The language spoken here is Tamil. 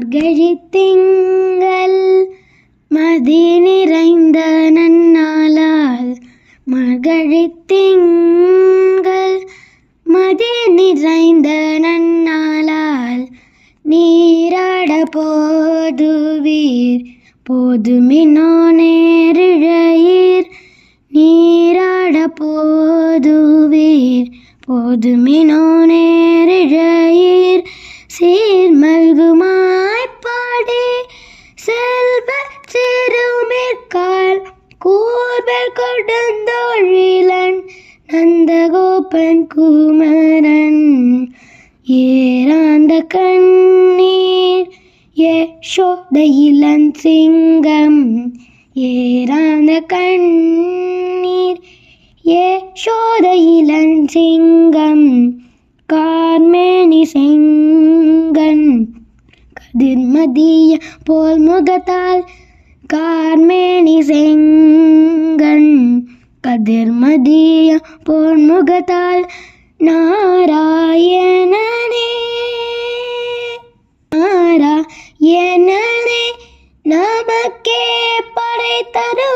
மார்கழி திங்கள் மதி நிறைந்த நன்னாளால் மார்கழி திங்கள் மதி நிறைந்த நன்னாளால் நீராட போதுவீர் போதுமினோ நேரிழையீர் நீராட போதுவீர் போதுமினோ நேரிழையீர் சீர்மல்குமாய் பாடி செல்வ சிறுமிற்கால் கூர்வல் கொடுந்தோழிலன் நந்தகோபன் குமரன் ஏராந்த கண்ணீர் யசோத இளன் சிங்கம் ஏராந்த கண்ணீர் யசோத இளன் சிங்கம் கார்மேனி செங்கன் கதிர்மதிய போல் முகத்தால் கார்மேனி செங்கன் கதிர்மதிய போல் முகத்தால் நாராயணனே நாராயணனே நமக்கே படை தரும்